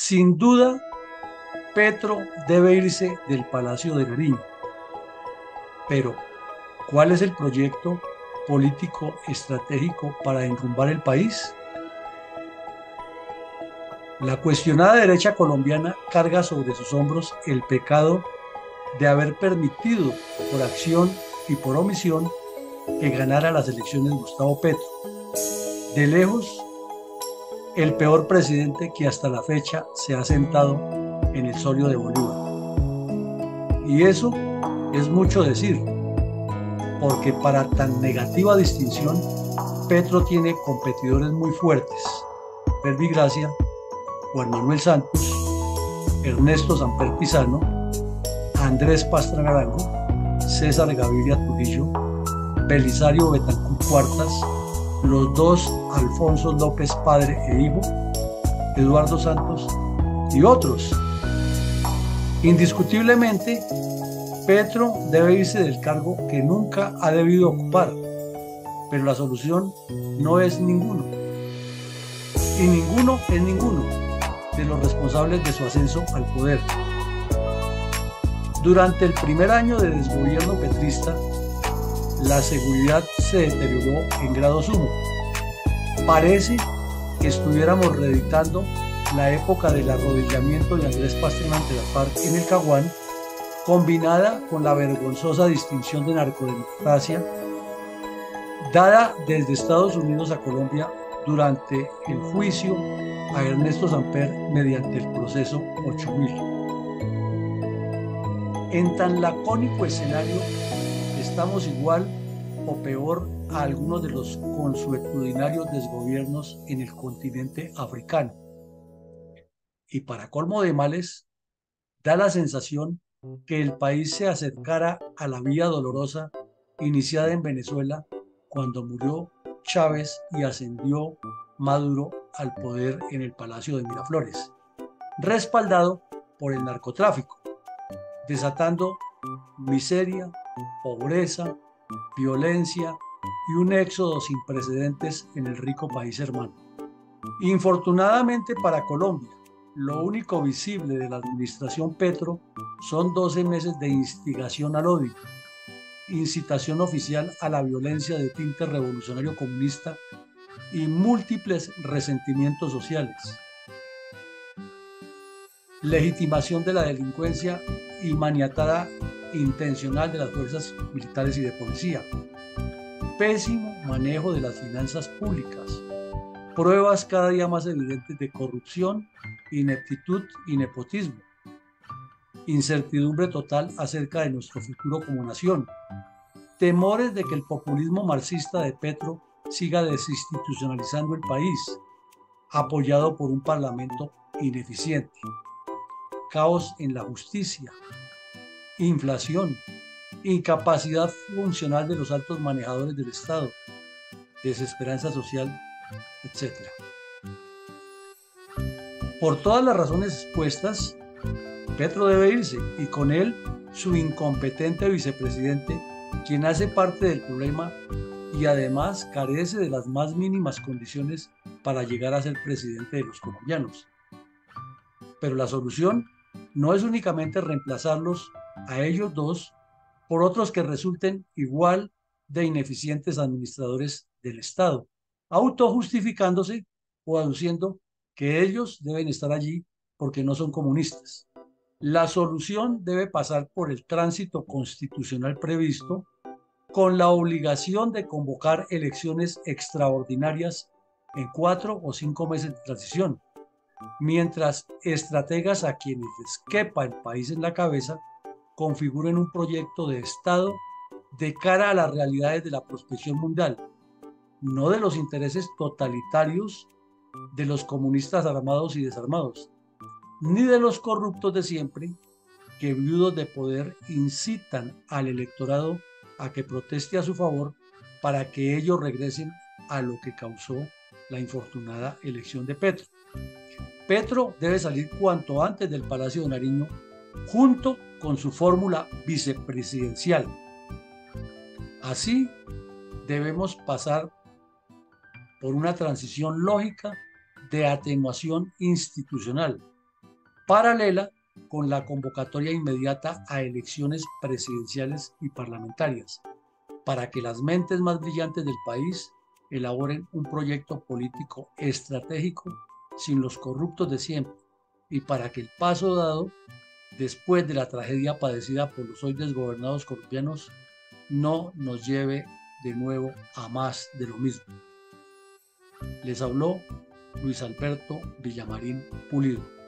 Sin duda, Petro debe irse del Palacio de Nariño, pero ¿cuál es el proyecto político estratégico para enrumbar el país? La cuestionada derecha colombiana carga sobre sus hombros el pecado de haber permitido por acción y por omisión que ganara las elecciones Gustavo Petro. De lejos, el peor presidente que hasta la fecha se ha sentado en el solio de Bolívar. Y eso es mucho decir, porque para tan negativa distinción, Petro tiene competidores muy fuertes: Fervi Gracia, Juan Manuel Santos, Ernesto Samper Pizano, Andrés Pastrana Arango, César Gaviria Trujillo, Belisario Betancur Cuartas, los dos Alfonso López padre e hijo, Eduardo Santos y otros. Indiscutiblemente, Petro debe irse del cargo que nunca ha debido ocupar, pero la solución no es ninguno, y ninguno es ninguno de los responsables de su ascenso al poder. Durante el primer año de desgobierno petrista, la seguridad se deterioró en grado sumo. Parece que estuviéramos reeditando la época del arrodillamiento de Andrés Pastrana ante las FARC en el Caguán, combinada con la vergonzosa distinción de narcodemocracia dada desde Estados Unidos a Colombia durante el juicio a Ernesto Samper mediante el proceso 8000. En tan lacónico escenario, estamos igual o peor a algunos de los consuetudinarios desgobiernos en el continente africano. Y para colmo de males, da la sensación que el país se acercara a la vía dolorosa iniciada en Venezuela cuando murió Chávez y ascendió Maduro al poder en el Palacio de Miraflores, respaldado por el narcotráfico, desatando miseria, pobreza, violencia y un éxodo sin precedentes en el rico país hermano. Infortunadamente para Colombia, lo único visible de la administración Petro son 12 meses de instigación al odio, incitación oficial a la violencia de tinte revolucionario comunista y múltiples resentimientos sociales, legitimación de la delincuencia y maniatada intencional de las fuerzas militares y de policía, pésimo manejo de las finanzas públicas, pruebas cada día más evidentes de corrupción, ineptitud y nepotismo, incertidumbre total acerca de nuestro futuro como nación, temores de que el populismo marxista de Petro siga desinstitucionalizando el país, apoyado por un parlamento ineficiente, caos en la justicia, inflación, incapacidad funcional de los altos manejadores del Estado, desesperanza social, etc. Por todas las razones expuestas, Petro debe irse y con él su incompetente vicepresidente, quien hace parte del problema y además carece de las más mínimas condiciones para llegar a ser presidente de los colombianos. Pero la solución no es únicamente reemplazarlos a ellos dos por otros que resulten igual de ineficientes administradores del Estado, autojustificándose o aduciendo que ellos deben estar allí porque no son comunistas. La solución debe pasar por el tránsito constitucional previsto, con la obligación de convocar elecciones extraordinarias en 4 o 5 meses de transición, mientras estrategas a quienes les quepa el país en la cabeza configuren un proyecto de Estado de cara a las realidades de la prospección mundial, no de los intereses totalitarios de los comunistas armados y desarmados, ni de los corruptos de siempre que, viudos de poder, incitan al electorado a que proteste a su favor para que ellos regresen a lo que causó la infortunada elección de Petro. Petro debe salir cuanto antes del Palacio de Nariño junto con su fórmula vicepresidencial. Así debemos pasar por una transición lógica de atenuación institucional, paralela con la convocatoria inmediata a elecciones presidenciales y parlamentarias, para que las mentes más brillantes del país elaboren un proyecto político estratégico sin los corruptos de siempre, y para que el paso dado después de la tragedia padecida por los hoy desgobernados colombianos no nos lleve de nuevo a más de lo mismo. Les habló Luis Alberto Villamarín Pulido.